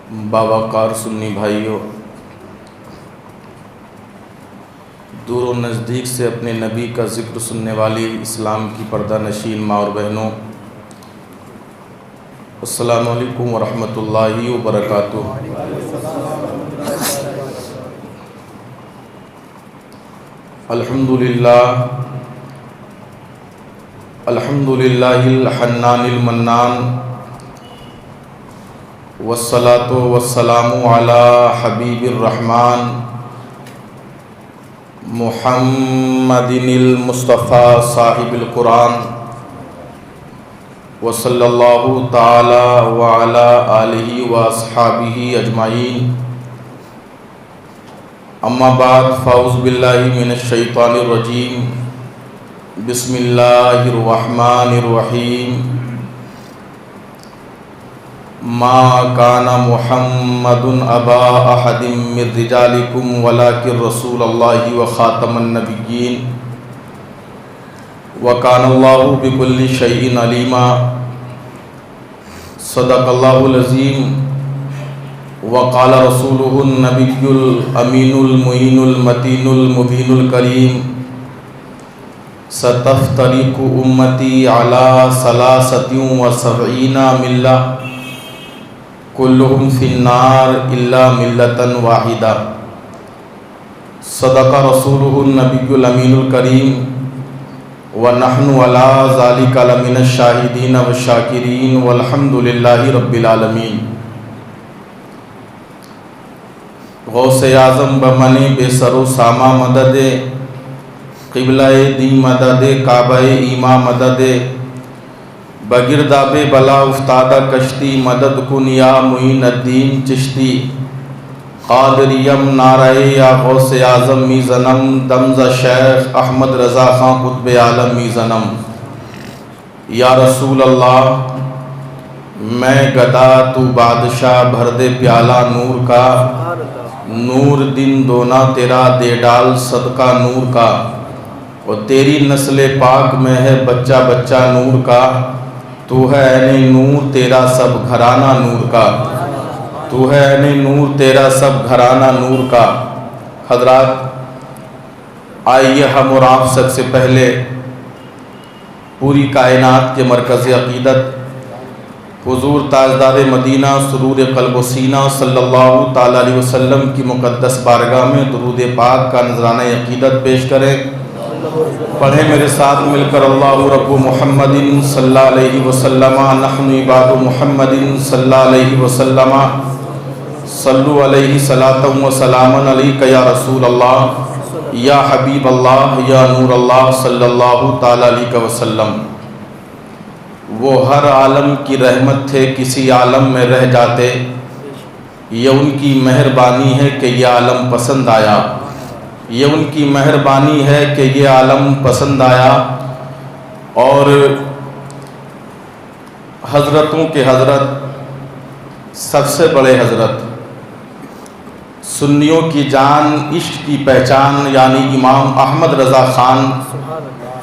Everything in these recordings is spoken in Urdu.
باوقار سنی بھائیوں، دور و نزدیک سے اپنے نبی کا ذکر سننے والی اسلام کی پردہ نشین ماں اور بہنوں، السلام علیکم ورحمۃ اللہ وبرکاتہ۔ الحمدللہ الحنان المنان، والصلاة والسلام علی حبیب الرحمن محمد المصطفیٰ صاحب القرآن، وصلی اللہ تعالی وعلی آلہ واصحابہ اجمعین۔ اما بعد، فاعوذ باللہ من الشیطان الرجیم، بسم اللہ الرحمن الرحیم۔ ما کان محمد ابا احد من رجالکم ولکن رسول اللہ وخاتم النبیین، وکان اللہ بکل شیء علیما۔ صدق اللہ العظیم، وقال رسولہ النبی الامین المعین المتین المبین الکریم، ستفترق امتی علی 73 ملہ کلہم فی النار الا ملۃ واحدہ۔ صدق رسولہ النبی الامین الکریم، ونحن علی ذلک لمن الشاہدین والشاکرین، والحمد للہ رب العالمین۔ غوث اعظم بمن بے سر و سامہ مدد، قبلہ دی مدد، کعبہ ایما مدد، بگرداب بلا افتادہ کشتی، مدد کن یا معین الدین چشتی، قادریم نعرہ یا غوث اعظم می زنم، دمزہ شیخ احمد رضا خان قطب عالم می زنم۔ یا رسول اللہ، میں گدا تو بادشاہ، بھر دے پیالہ نور کا، نور دن دونا تیرا دے ڈال صدقہ نور کا، اور تیری نسل پاک میں ہے بچہ بچہ نور کا، تو ہے عین نور تیرا سب گھرانہ نور کا، تو ہے عین نور تیرا سب گھرانہ نور کا۔ حضرات، آئیے ہم اور آپ سب سے پہلے پوری کائنات کے مرکز عقیدت حضور تاجدار مدینہ سرور قلب و سینہ صلی اللہ تعالیٰ علیہ وسلم کی مقدس بارگاہ میں درود پاک کا نذرانہ عقیدت پیش کریں۔ پڑھیں میرے ساتھ مل کر، اللہ رب محمد صلی اللہ علیہ وسلم، نحن عباد محمد صلی اللہ علیہ وسلم، صلو علیہ صلاۃ و سلام علیک یا رسول اللہ، یا حبیب اللہ، یا نور اللہ صلی اللہ تعالیٰ علیہ وسلم۔ وہ ہر عالم کی رحمت تھے، کسی عالم میں رہ جاتے، یہ ان کی مہربانی ہے کہ یہ عالم پسند آیا، یہ ان کی مہربانی ہے کہ یہ عالم پسند آیا۔ اور حضرتوں کے حضرت، سب سے بڑے حضرت، سنیوں کی جان، عشق کی پہچان، یعنی امام احمد رضا خان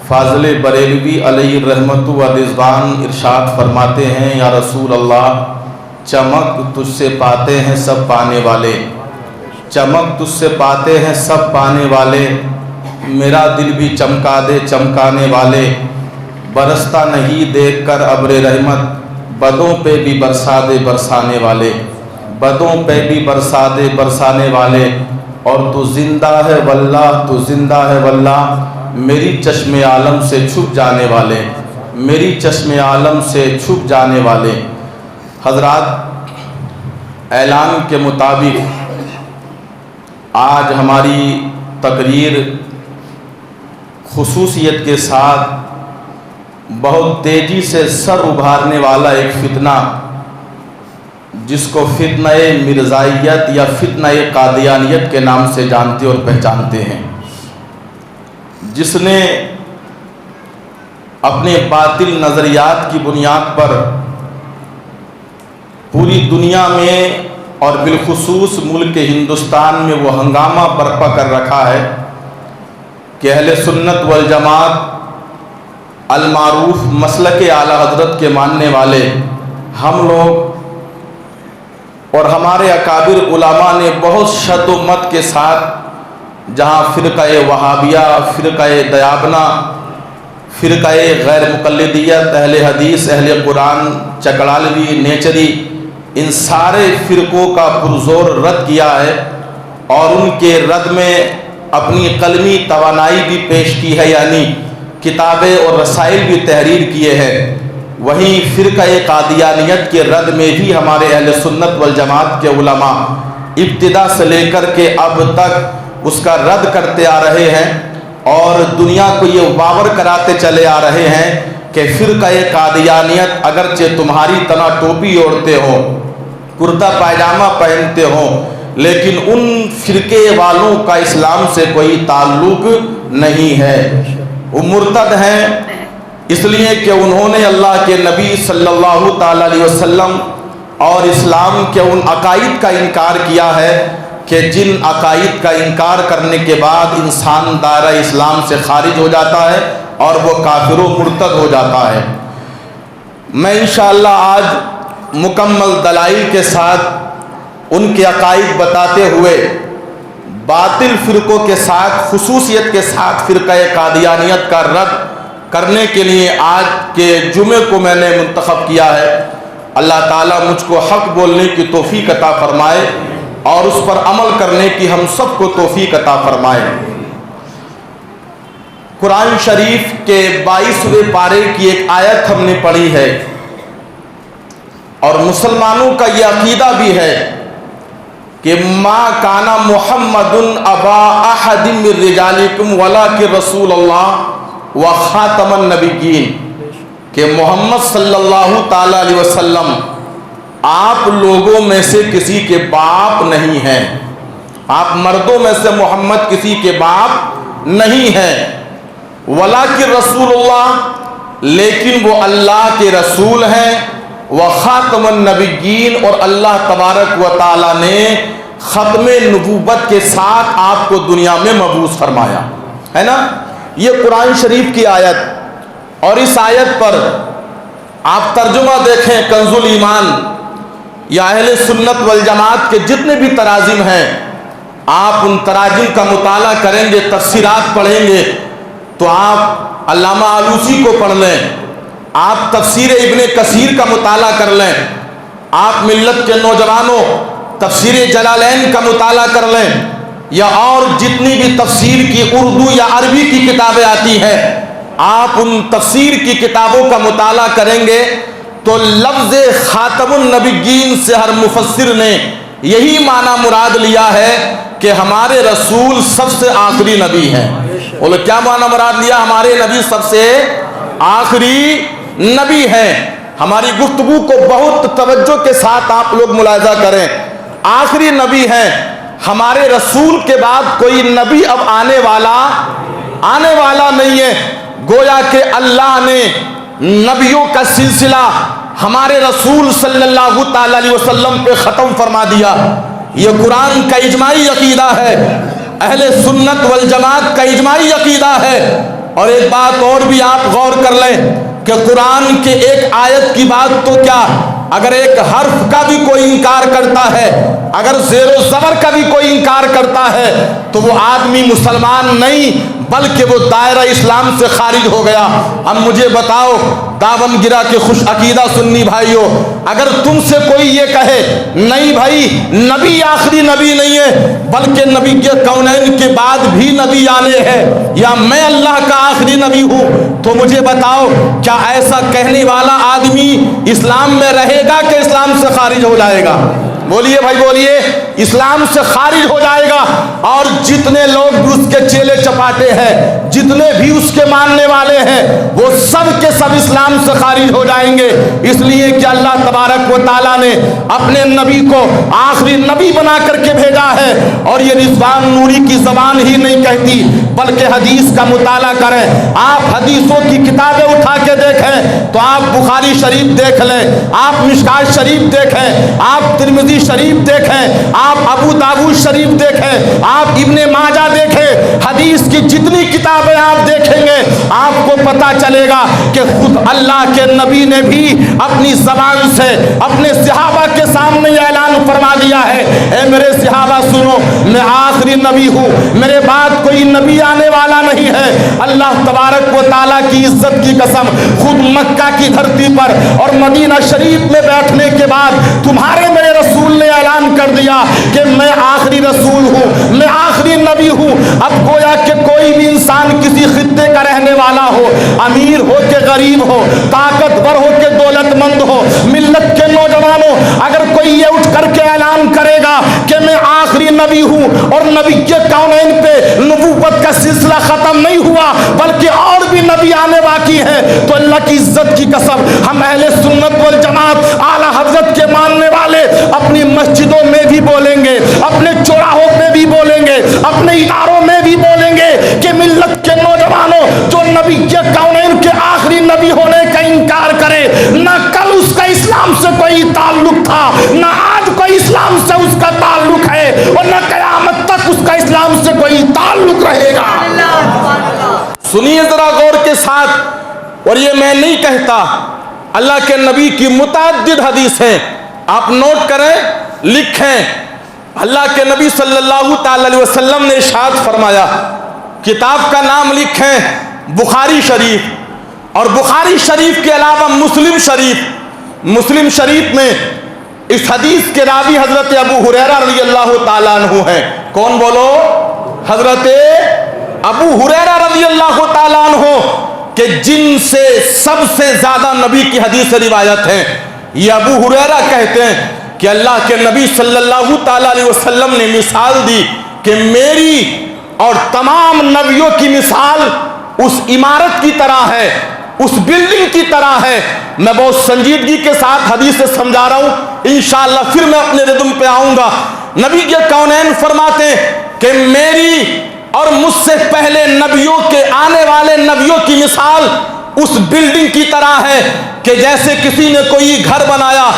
فاضل بریلوی علیہ الرحمت و رضوان ارشاد فرماتے ہیں، یا رسول اللہ، چمک تجھ سے پاتے ہیں سب پانے والے، چمک تجھ سے پاتے ہیں سب پانے والے، میرا دل بھی چمکا دے چمکانے والے، برستا نہیں دیکھ کر ابر رحمت، بدوں پہ بھی برسا دے برسانے والے، بدوں پہ بھی برسا دے برسانے والے۔ اور تو زندہ ہے واللہ، تو زندہ ہے واللہ، میری چشم عالم سے چھپ جانے والے، میری چشم عالم سے چھپ جانے والے۔ حضرات، اعلان کے مطابق آج ہماری تقریر خصوصیت کے ساتھ بہت تیزی سے سر ابھارنے والا ایک فتنہ، جس کو فتنہ مرزائیت یا فتنہ قادیانیت کے نام سے جانتے اور پہچانتے ہیں، جس نے اپنے باطل نظریات کی بنیاد پر پوری دنیا میں اور بالخصوص ملک ہندوستان میں وہ ہنگامہ برپا کر رکھا ہے کہ اہل سنت والجماعت المعروف مسلک اعلیٰ حضرت کے ماننے والے ہم لوگ اور ہمارے اکابر علماء نے بہت شد و مت کے ساتھ جہاں فرقہ وہابیہ، فرقہ دیابنا، فرقہ غیر مقلدیت، اہل حدیث، اہل قرآن، چکڑالوی، نیچری، ان سارے فرقوں کا پرزور رد کیا ہے اور ان کے رد میں اپنی قلمی توانائی بھی پیش کی ہے، یعنی کتابیں اور رسائل بھی تحریر کیے ہیں، وہیں فرقہ قادیانیت کے رد میں بھی ہمارے اہل سنت والجماعت کے علماء ابتدا سے لے کر کے اب تک اس کا رد کرتے آ رہے ہیں اور دنیا کو یہ باور کراتے چلے آ رہے ہیں کہ فرقہ قادیانیت اگرچہ تمہاری طرح ٹوپی اوڑھتے ہو، کرتا پائجامہ پہنتے ہوں، لیکن ان فرقے والوں کا اسلام سے کوئی تعلق نہیں ہے، وہ مرتد ہیں اس لیے کہ انہوں نے اللہ کے نبی صلی اللہ تعالیٰ علیہ وسلم اور اسلام کے ان عقائد کا انکار کیا ہے کہ جن عقائد کا انکار کرنے کے بعد انسان دائرہ اسلام سے خارج ہو جاتا ہے اور وہ کافر و مرتد ہو جاتا ہے۔ میں انشاءاللہ آج مکمل دلائل کے ساتھ ان کے عقائد بتاتے ہوئے باطل فرقوں کے ساتھ، خصوصیت کے ساتھ فرقہ قادیانیت کا رد کرنے کے لیے آج کے جمعے کو میں نے منتخب کیا ہے۔ اللہ تعالیٰ مجھ کو حق بولنے کی توفیق عطا فرمائے اور اس پر عمل کرنے کی ہم سب کو توفیق عطا فرمائے۔ قرآن شریف کے 22ویں پارے کی ایک آیت ہم نے پڑھی ہے اور مسلمانوں کا یہ عقیدہ بھی ہے کہ ما کان محمد ابا احد من رجالکم ولکن رسول اللہ وخاتم النبیین، کہ محمد صلی اللہ تعالی علیہ وسلم آپ لوگوں میں سے کسی کے باپ نہیں ہیں، آپ مردوں میں سے محمد کسی کے باپ نہیں ہیں، ولکن رسول اللہ، لیکن وہ اللہ کے رسول ہیں، وخاتم النبیین، اور اللہ تبارک و تعالی نے ختم نبوت کے ساتھ آپ کو دنیا میں مبعوث فرمایا ہے نا۔ یہ قرآن شریف کی آیت، اور اس آیت پر آپ ترجمہ دیکھیں کنز الایمان یا اہل سنت والجماعت کے جتنے بھی تراجم ہیں، آپ ان تراجم کا مطالعہ کریں گے، تفسیرات پڑھیں گے تو آپ علامہ آلوسی کو پڑھ لیں، آپ تفسیر ابن کثیر کا مطالعہ کر لیں، آپ ملت کے نوجوانوں تفسیر جلالین کا مطالعہ کر لیں، یا اور جتنی بھی تفسیر کی اردو یا عربی کی کتابیں آتی ہیں، آپ ان تفسیر کی کتابوں کا مطالعہ کریں گے تو لفظ خاتم النبیین سے ہر مفسر نے یہی معنی مراد لیا ہے کہ ہمارے رسول سب سے آخری نبی ہیں۔ بولے کیا معنی مراد لیا؟ ہمارے نبی سب سے آخری نبی ہیں۔ ہماری گفتگو کو بہت توجہ کے ساتھ آپ لوگ ملاحظہ کریں، آخری نبی ہیں، ہمارے رسول کے بعد کوئی نبی اب آنے والا نہیں ہے، گویا کہ اللہ نے نبیوں کا سلسلہ ہمارے رسول صلی اللہ تعالی علیہ وسلم پہ ختم فرما دیا۔ یہ قرآن کا اجماعی عقیدہ ہے، اہل سنت والجماعت کا اجماعی عقیدہ ہے۔ اور ایک بات اور بھی آپ غور کر لیں کہ قرآن کے ایک آیت کی بات تو کیا، اگر ایک حرف کا بھی کوئی انکار کرتا ہے، اگر زیر و زبر کا بھی کوئی انکار کرتا ہے تو وہ آدمی مسلمان نہیں بلکہ وہ دائرہ اسلام سے خارج ہو گیا۔ اب مجھے بتاؤ داون گرا کے خوش عقیدہ سنی بھائیو، اگر تم سے کوئی یہ کہے نہیں بھائی نبی آخری نبی نہیں ہے بلکہ نبی کے کونین کے بعد بھی نبی آنے ہیں، یا میں اللہ کا آخری نبی ہوں، تو مجھے بتاؤ کیا ایسا کہنے والا آدمی اسلام میں رہے گا کہ اسلام سے خارج ہو جائے گا؟ بولیے بھائی بولیے، اسلام سے خارج ہو جائے گا۔ اور جتنے لوگ بھی اس کے چیلے چپاٹے ہیں، جتنے بھی اس کے ماننے والے ہیں، وہ سب کے سب اسلام سے خارج ہو جائیں گے، اس لیے کہ اللہ تبارک و تعالیٰ نے اپنے نبی کو آخری نبی بنا کر کے بھیجا ہے۔ اور یہ رضوان نوری کی زبان ہی نہیں کہتی بلکہ حدیث کا مطالعہ کریں، آپ حدیثوں کی کتابیں اٹھا کے دیکھیں تو آپ بخاری شریف دیکھ لیں، آپ مشکات شریف دیکھیں، آپ ترمذی شریف دیکھیں، آپ ابو داؤد شریف دیکھیں، آپ ابن ماجہ دیکھیں، حدیث کی جتنی کتابیں آپ دیکھیں گے آپ کو پتا چلے گا کہ خود اللہ کے نبی نے بھی اپنی زبان سے اپنے صحابہ کے سامنے اعلان فرما دیا ہے، اے میرے صحابہ سنو، میں آخری نبی ہوں، میرے بعد کوئی نبی آنے والا نہیں ہے۔ اللہ تبارک و تعالیٰ کی عزت کی قسم، خود مکہ کی دھرتی پر اور مدینہ شریف میں بیٹھنے کے بعد تمہارے میرے رسول نے اعلان کر دیا کہ میں آخری رسول ہوں، میں آخری نبی ہوں۔ اب گویا کہ کوئی بھی انسان کسی خطے کا رہنے والا ہو، امیر ہو کہ غریب ہو، طاقتور ہو کہ دولت مند ہو، ملت کے نوجوانوں، اگر کوئی یہ اٹھ کر کے اعلان کرے گا کہ میں آخری نبی ہوں اور نبی کے کونین پہ نبوت کا سلسلہ ختم نہیں ہوا بلکہ اور بھی نبی آنے باقی ہیں، تو اللہ کی عزت کی قسم ہم اہل سنت والجماعت اعلیٰ حضرت کے ماننے والے اپنی مسجدوں میں بھی بولیں گے، اپنے چوراہوں میں بھی بولیں گے، اپنے اداروں میں بھی بولیں گے کہ ملت کے نوجوانوں جو نبی کے کونین کے آخری نبی ہونے کا انکار کرے، نہ کل اس کا اسلام سے کوئی تعلق تھا، نہ آج کوئی اسلام سے اس کا تعلق ہے، اور نہ قیامت تک اس کا اسلام سے کوئی تعلق رہے گا۔ سنیے ذرا غور کے ساتھ، اور یہ میں نہیں کہتا، اللہ کے نبی کی متعدد حدیثیں آپ نوٹ کریں، لکھیں۔ اللہ کے نبی صلی اللہ تعالی علیہ وسلم نے ارشاد فرمایا، کتاب کا نام لکھیں بخاری شریف، اور بخاری شریف کے علاوہ مسلم شریف، مسلم شریف میں اس حدیث کے راوی حضرت ابو ہریرہ رضی اللہ تعالیٰ عنہ ہیں۔ کون بولو؟ حضرت ابو ہریرہ رضی اللہ تعالیٰ عنہ، کہ جن سے سب سے زیادہ نبی کی حدیث روایت ہیں۔ یہ ابو ہریرہ کہتے ہیں کہ اللہ کے نبی صلی اللہ تعالیٰ علیہ وسلم نے مثال دی کہ میری اور تمام نبیوں کی مثال اس عمارت کی طرح ہے، اس بلڈنگ کی طرح ہے۔ میں بہت سنجیدگی کے ساتھ حدیث سے سمجھا رہا ہوں، انشاءاللہ پھر میں اپنے ردم پہ آؤں گا۔ نبی کے کونین فرماتے ہیں کہ میری اور مجھ سے پہلے نبیوں کے، آنے والے نبیوں کی مثال اس بلڈنگ کی طرح ہے کہ جیسے کسی نے کوئی گھر بنایا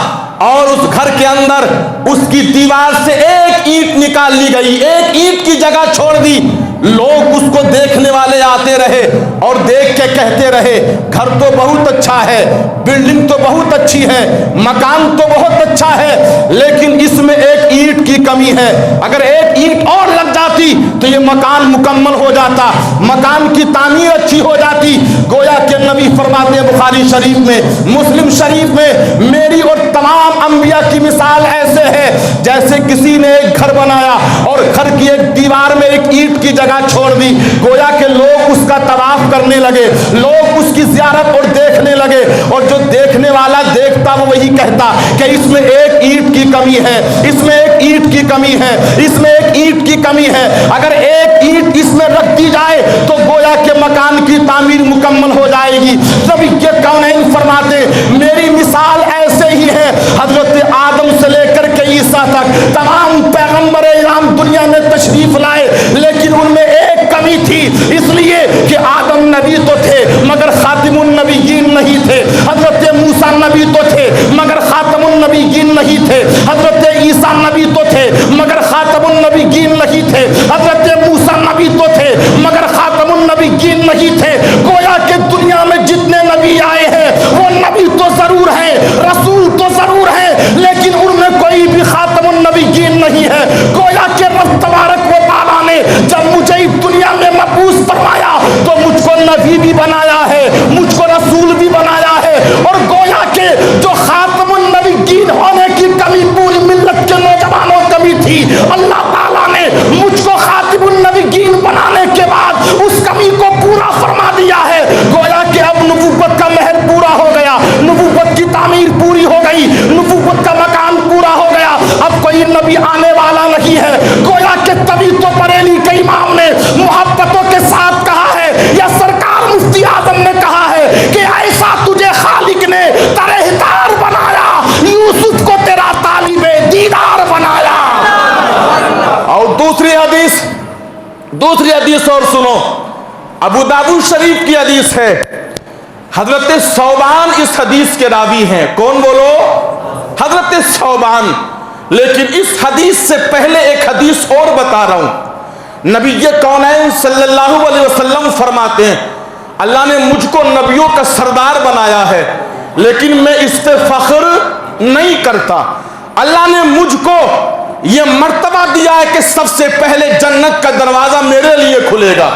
اور اس گھر کے اندر اس کی دیوار سے ایک اینٹ نکال لی گئی، ایک اینٹ کی جگہ چھوڑ دی، لوگ اس کو دیکھنے والے آتے رہے اور دیکھ کے کہتے رہے گھر تو بہت اچھا ہے، بلڈنگ تو بہت اچھی ہے، مکان تو بہت اچھا ہے، لیکن اس میں ایک اینٹ کی کمی ہے، اگر ایک اینٹ اور لگ جاتی تو یہ مکان مکمل ہو جاتا، مکان کی تعمیر اچھی ہو جاتی۔ گویا کہ نبی فرماتے ہیں بخاری شریف میں، مسلم شریف میں، میری اور تمام انبیاء کی مثال ایسے ہے جیسے کسی نے ایک گھر بنایا اور گھر کی ایک دیوار میں ایک اینٹ کی جگہ چھوڑ دی، گویا کہ لوگ اس کا طواف کرنے لگے، لوگ اس کی زیارت اور دیکھنے لگے، اور جو دیکھنے والا دیکھتا وہ وہی کہتا کہ اس میں ایک اینٹ کی کمی ہے، اس میں ایک اینٹ کی کمی ہے، اس میں ایک اینٹ کی کمی ہے، اگر ایک اینٹ اس میں رکھ دی جائے تو گویا کہ مکان کی تعمیر مکمل ہو جائے گی۔ نبی کے کونین فرماتے میری مثال ایسے ہی ہے، حضرت آدم سے لے کر کے عیسیٰ تک تمام پیغمبر اعظام دنیا میں تشریف لائے، لیکن ان میں ایک کمی تھی، اس لیے کہ آدم نبی تو تھے مگر خاتم النبیین نہیں تھے، حضرت موسیٰ نبی تو تھے مگر خاتم النبیین نہیں تھے، حضرت عیسیٰ نبی تو تھے مگر خاتم النبیین نہیں تھے، حضرت موسیٰ نبی تو تھے مگر خاتم النبیین نہیں تھے۔ گویا کہ دنیا میں جتنے نبی آئے ہیں وہ نبی تو ضرور ہیں، رسول تو ضرور ہیں، لیکن ان میں کوئی بھی خاتم النبیین نہیں ہے۔ گویا کہ رب تبارک و تعالیٰ نے جب مجھے دنیا میں مبعوث فرمایا تو مجھ کو نبی بھی بنایا ہے، مجھ کو رسول بھی بنایا ہے، اور گویا کہ جو خاتم النبیین ہونے کی کمی پوری ملت کے نوجوانوں کمی تھی، اللہ تعالیٰ نے مجھ کو خاتم النبیین بنانے کے بعد اس کمی کو پورا فرما دیا ہے۔ گویا کہ اب نبوت کا مہر پورا ہو گیا، نبوت کی تعمیر پوری ہو گئی، نبوت کا مکان پورا ہو گیا، اب کوئی نبی آنے والا نہیں ہے۔ گویا کہ تبھی تو بریلی کے امام نے محبتوں کے ساتھ کہا ہے، یا سرکار مفتی اعظم نے کہا ہے کہ ایسا تجھے خالق نے طرحدار بنایا، یوسف کو تیرا طالب دیدار بنایا۔ اور دوسری حدیث اور سنو، ابو داؤد شریف کی حدیث ہے، حضرت ثوبان اس حدیث کے راوی ہیں۔ کون بولو؟ حضرت ثوبان۔ لیکن اس حدیث سے پہلے ایک حدیث اور بتا رہا ہوں۔ نبی کونین صلی اللہ علیہ وسلم فرماتے ہیں اللہ نے مجھ کو نبیوں کا سردار بنایا ہے، لیکن میں اس پہ فخر نہیں کرتا۔ اللہ نے مجھ کو یہ مرتبہ دیا ہے کہ سب سے پہلے جنت کا دروازہ میرے لیے کھلے گا،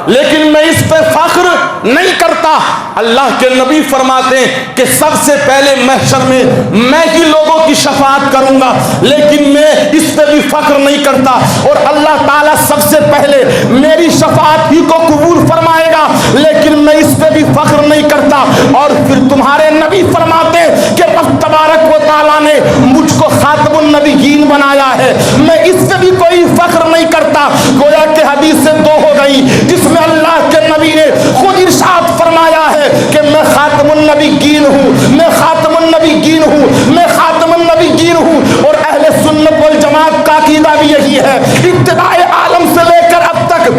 لیکن میں اس پہ فخر نہیں کرتا۔ اللہ کے نبی فرماتے ہیں کہ سب سے پہلے محشر میں ہی لوگوں کی شفاعت کروں گا، لیکن میں اس پہ بھی فخر نہیں کرتا، اور اللہ تعالیٰ سب سے پہلے میری شفاعت ہی کو قبول فرمائے گا، لیکن میں اس پہ بھی فخر نہیں کرتا۔ اور پھر تمہارے نبی فرماتے ہیں کہ رب تبارک و تعالیٰ نے مجھ کو خاتم النبیین بنایا ہے، میں اس سے بھی کوئی فخر نہیں کرتا۔ گویا کہ حدیث سے دو ہو گئی، جس میں اللہ کے نبی نے خود ارشاد فرمایا ہے کہ میں خاتم النبیین ہوں، میں خاتم النبیین ہوں، میں خاتم النبیین ہوں۔ اور اہل سنت والجماعت کا عقیدہ بھی یہی ہے، ابتدائے عالم سے لے کر اب تک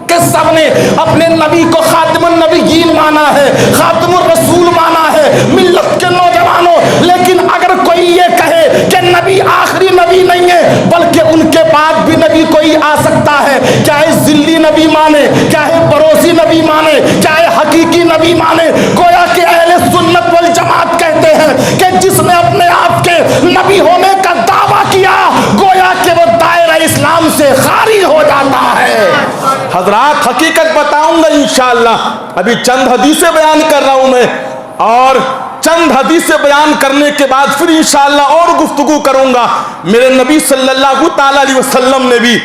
کہ سب نے اپنے نبی کو خاتم النبیین مانا ہے، خاتم الرسول مانا ہے، ملت کے نوجوانوں۔ لیکن اگر کوئی یہ کہے کہ نبی آخری نبی نہیں ہے بلکہ ان کے بعد بھی نبی کوئی آ سکتا ہے، چاہے ذلی نبی مانے، چاہے بروسی نبی مانے، چاہے حقیقی نبی مانے، گویا کہ اہل سنت والجماعت کہتے ہیں کہ جس نے اپنے آپ کے نبی ہونے کا دعویٰ کیا گویا کہ وہ دائرہ اسلام سے خارج ہو جاتا ہے۔ حضرات حقیقت بتاؤں گا انشاءاللہ، ابھی چند حدیثیں بیان کر رہا ہوں میں، اور چند حدیثیں بیان کرنے کے بعد پھر انشاءاللہ اور گفتگو کروں گا۔ میرے نبی صلی اللہ تعالی علیہ وسلم نے بھی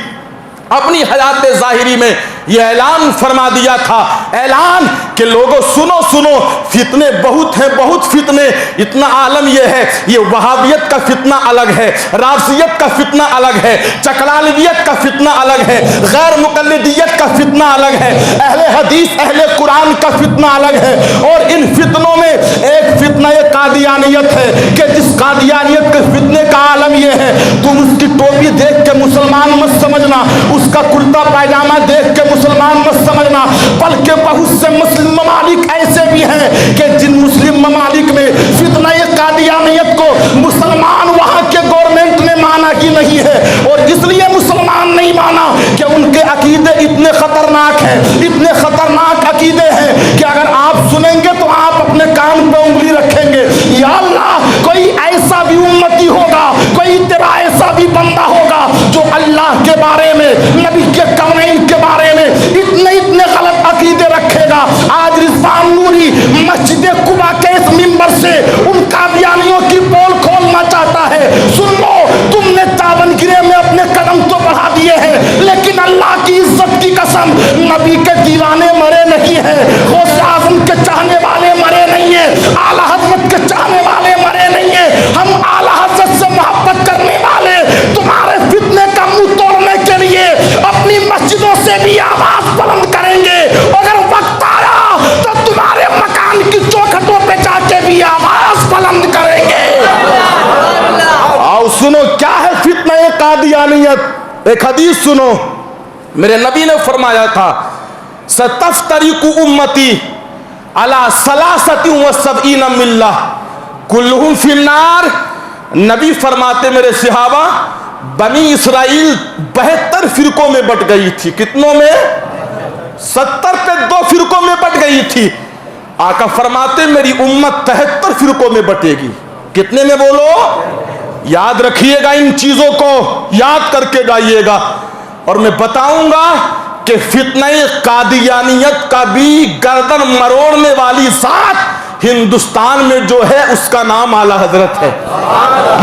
اپنی حیات ظاہری میں یہ اعلان فرما دیا تھا، اعلان کہ لوگوں سنو سنو، فتنے بہت ہیں، بہت فتنے، اتنا عالم یہ ہے، یہ وہابیت کا فتنہ الگ ہے، رافضیت کا فتنہ الگ ہے، چکلالویت کا فتنہ الگ ہے، غیر مقلدیت کا فتنہ الگ ہے، اہل حدیث اہل قرآن کا فتنہ الگ ہے۔ اور ان فتنوں میں ایک فتنہ قادیانیت ہے کہ جس قادیانیت کے فتنے کا عالم یہ ہے، تم اس کی ٹوپی دیکھ کے مسلمان مت سمجھنا، اس کا کرتا پائجامہ دیکھ کے مسلمان مت سمجھنا، بلکہ بہت سے مسلم ممالک ایسے بھی ہیں کہ جن مسلم ممالک میں فتنہ قادیانیت کو مسلمان وہاں کے گورنمنٹ نے مانا ہی نہیں ہے، اور اس لیے مسلمان نہیں مانا کہ ان کے عقیدے اتنے خطرناک ہیں، اتنے خطرناک عقیدے ہیں کہ اگر آپ سنیں گے تو آپ اپنے کان پہ انگلی رکھیں گے، یا اللہ کوئی ایسا بھی امتی ہوگا، کوئی تیرا ایسا بھی بندہ ہوگا جو اللہ کے بارے میں، نبی کے کونین کے بارے میں اتنے غلط عقیدے رکھے گا۔ آج رضوان نوری مسجد قباء کے اس منبر سے ان قادیانیوں کی پول کھولنا چاہتا ہے۔ سن لو، تم نے چاون گرے میں اپنے قدم تو بڑھا دیے ہیں، لیکن اللہ کی عزت کی قسم نبی کے دیوانے مرے نہیں ہیں، غوث اعظم کے چاہنے والے مرے نہیں ہیں، اعلیٰ حضرت کے چاہنے والے مرے نہیں ہیں۔ ہم اعلیٰ حضرت سے محبت کرنے والے تمہارے فتنے کا منہ توڑنے کے لیے اپنی مسجدوں سے بھی آواز بلند کریں گے، اگر وقت آیا تو تمہارے مکان کی چوکھٹوں پہ جا کے بھی آواز بلند کریں گے۔ آؤ سنو کیا ہے فتنہ قادیانیت۔ ایک حدیث سنو، میرے نبی نے فرمایا تھا ستفترق امتی علی 73 ملہ کلہم فی النار۔ نبی فرماتے میرے صحابہ بنی اسرائیل 72 فرقوں میں بٹ گئی تھی، کتنوں میں؟ 70 پہ 2 فرقوں میں بٹ گئی تھی۔ آقا فرماتے میری امت 73 فرقوں میں بٹے گی، کتنے میں بولو؟ یاد رکھیے گا، ان چیزوں کو یاد کر کے جائیے گا، اور میں بتاؤں گا کہ فتنہ قادیانیت کا بھی گردن مروڑنے والی ذات ہندوستان میں جو ہے اس کا نام اعلیٰ حضرت ہے،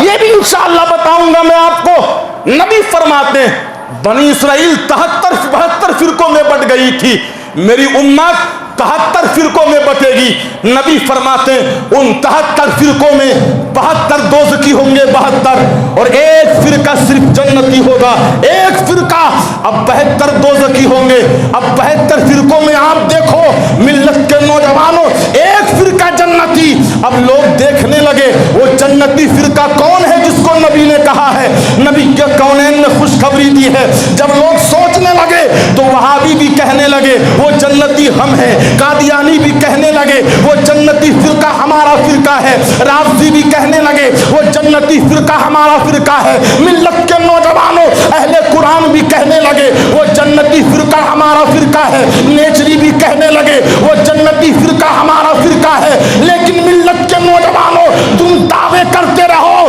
یہ بھی انشاءاللہ بتاؤں گا میں آپ کو۔ نبی فرماتے ہیں بنی اسرائیل 72 فرقوں میں بٹ گئی تھی، میری امت 73 فرقوں میں بٹے گی۔ نبی فرماتے ہیں ان 73 فرقوں میں 72 دوزخی ہوں گے، 72، اور ایک فرقہ صرف جنتی ہوگا، ایک فرقہ۔ اب 72 دوزخی ہوں گے، اب 72 فرقوں میں آپ دیکھو ملت کے نوجوانوں، ایک فرقہ جنتی۔ اب لوگ دیکھنے لگے وہ جنتی فرقہ کون ہے جس کو نبی نے کہا ہے، نبی کے کونین نے خوشخبری دی ہے۔ جب لوگ سوچنے لگے تو وہابی بھی کہنے لگے وہ جنتی ہم ہیں، قادیانی بھی کہنے لگے وہ جنتی فرقہ ہمارا فرقہ ہے، رافضی بھی کہنے لگے وہ جنتی فرقہ ہمارا فرقہ ہے، ملت کے نوجوانوں اہل قرآن بھی کہنے لگے وہ جنتی فرقہ ہمارا فرقہ ہے، نیچری بھی کہنے لگے وہ جنتی فرقہ ہمارا فرقہ ہے۔ لیکن ملت کے نوجوانوں تم دعوے کرتے رہو،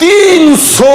300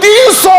300।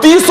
30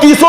30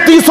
30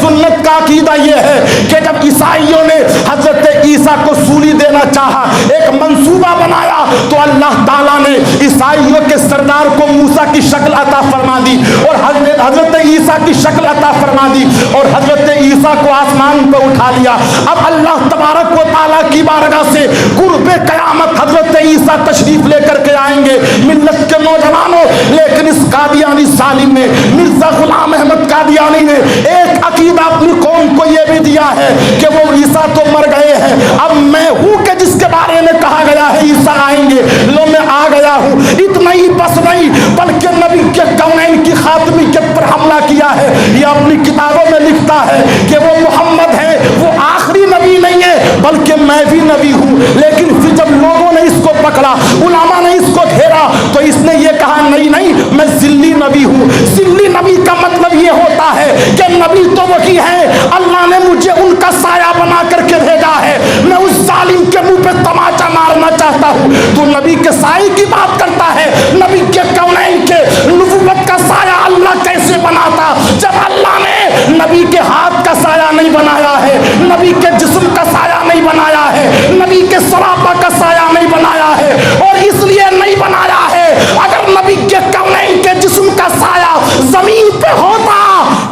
سنت کا عقیدہ یہ ہے کہ جب عیسائیوں نے حضرت عیسیٰ کو سولی دینا چاہا، ایک منصوبہ بنایا، تو اللہ تعالیٰ نے عیسائیوں کے سردار کو موسیٰ کی شکل عطا فرما دی اور حضرت عیسیٰ کی شکل عطا فرما دی اور حضرت عیسیٰ کو آسمان پہ اٹھا لیا۔ اب اللہ تبارک و تعالیٰ کی بارگاہ سے قرب قیامت حضرت عیسیٰ تشریف لے کر کے آئیں گے ملت کے نوجوانوں۔ لیکن اس قادیانی ظالم نے، مرزا غلام احمد قادیانی نے ایک عقیدہ اپنی قوم کو یہ بھی دیا ہے کہ وہ عیسیٰ تو مر گئے ہیں، اب میں ہوں کہ جس کے بارے میں کہا گیا ہے عیسیٰ آئیں گے، لو میں آ گیا ہوں۔ اتنا ہی بس نہیں بلکہ نبی کے کونین کی خاتمیت پر حملہ کیا ہے۔ یہ اپنی کتابوں میں لکھتا ہے کہ وہ محمد ہے، وہ آخری نبی نہیں ہے بلکہ میں بھی نبی ہوں۔ لیکن پھر جب لوگوں نے اس کو پکڑا، علماء نے اس کو گھیرا، تو اس نے یہ کہا نہیں نہیں میں ذلی نبی ہوں۔ ذلی نبی کا مطلب یہ ہوتا ہے کہ نبی تو وہی ہے، اللہ نے مجھے ان کا سایہ بنا کر کے بھیجا ہے، میں اس ظالم کے منہ پہ تماچا مارنا چاہتا ہوں۔ تو نبی کے سائے کی بات کرتا ہے، نبی کے کونین کے نبوت کا سایہ اللہ کیسے بناتا جب اللہ نے نبی کے ہاتھ کا سایہ نہیں بنایا ہے، نبی کے جسم کا سایہ نہیں بنایا ہے، نبی کے سراپا کا سایہ نہیں بنایا ہے۔ اور اس لیے نہیں بنایا ہے، اگر نبی کے کونین کے جسم کا سایہ زمین پہ ہوتا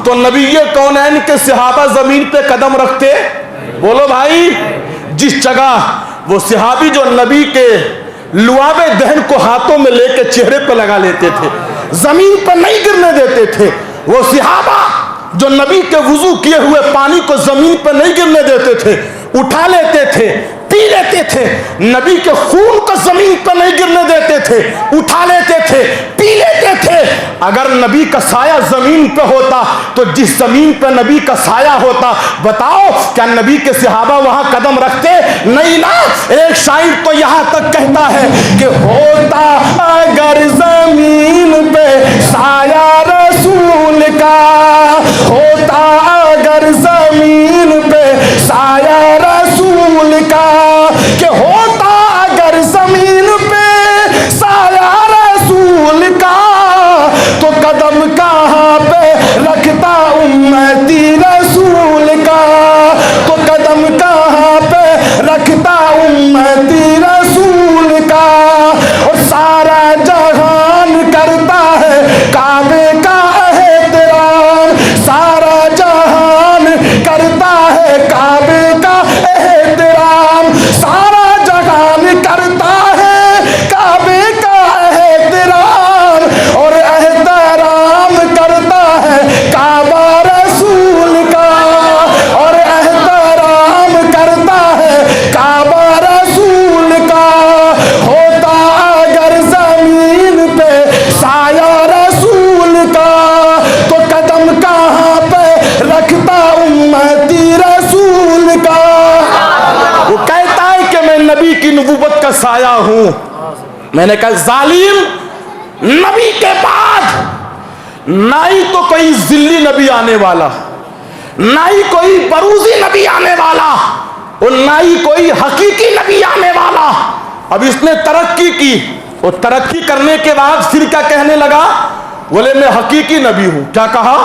تو نبی کونین کے صحابہ زمین پہ قدم رکھتے؟ بولو بھائی، جس جگہ وہ صحابی جو نبی کے لعاب دہن کو ہاتھوں میں لے کے چہرے پہ لگا لیتے تھے، زمین پہ نہیں گرنے دیتے تھے، وہ صحابہ جو نبی کے وضو کیے ہوئے پانی کو زمین پہ نہیں گرنے دیتے تھے، اٹھا لیتے تھے، پی لیتے تھے، نبی کے خون کو زمین پہ نہیں گرنے دیتے تھے، اٹھا لیتے تھے، پی لیتے تھے۔ اگر نبی کا سایہ زمین پہ ہوتا تو جس زمین پہ نبی کا سایہ ہوتا، بتاؤ کیا نبی کے صحابہ وہاں قدم رکھتے؟ نہیں نا۔ ایک شاعر تو یہاں تک کہتا ہے کہ ہوتا اگر زمین پہ سایہ رسول کا، ہوتا اگر زمین پہ سایہ رسول کا، کہ ہوتا اگر زمین پہ سایہ رسول کا، تو قدم کہاں پہ رکھتا امتی رسول کا، تو قدم کہاں پہ رکھتا امتی رسول کا۔ اور سارا جہان کرتا ہے کعبے کا احترام، سارا جہان کرتا ہے کعبے کا احترام، سارا جہان کرتا ہے کعبے کا احترام، اور احترام کرتا ہے کعبہ رسول کا، اور احترام کرتا ہے کعبہ رسول کا۔ ہوتا اگر زمین پہ سایہ رسول کا، تو قدم کہاں پہ رکھتا امتی رسول کا۔ وہ کہتا ہے کہ میں نبی کی نبوت کا سایہ ہوں۔ میں نے کہا ظالم، نبی کے بعد نہ ہی تو کوئی ذلی نبی آنے والا، نہ ہی کوئی بروزی نبی آنے والا، اور نہ ہی کوئی حقیقی نبی آنے والا۔ اب اس نے ترقی کی، اور ترقی کرنے کے بعد پھر کیا کہنے لگا؟ بولے میں حقیقی نبی ہوں۔ کیا کہا؟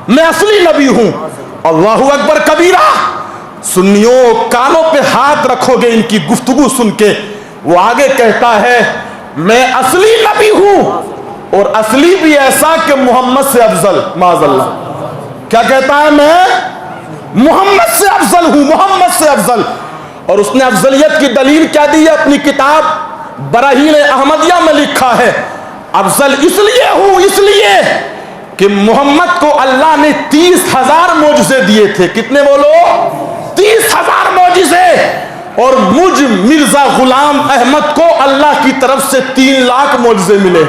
میں اصلی نبی ہوں۔ اللہ اکبر کبیرہ۔ سنیوں کانوں پہ ہاتھ رکھو گے ان کی گفتگو سن کے۔ وہ آگے کہتا ہے میں اصلی نبی ہوں، اور اصلی بھی ایسا کہ محمد سے افضل، معاذ اللہ۔ کیا کہتا ہے؟ میں محمد سے افضل ہوں، محمد سے افضل۔ اور اس نے افضلیت کی دلیل کیا دی ہے؟ اپنی کتاب براہین احمدیہ میں لکھا ہے افضل اس لیے ہوں، اس لیے کہ محمد کو اللہ نے 30,000 معجزے دیے تھے۔ کتنے بولو؟ 30,000 معجزے۔ اور مجھ مرزا غلام احمد کو اللہ کی طرف سے 3 لاکھ معجزے ملے۔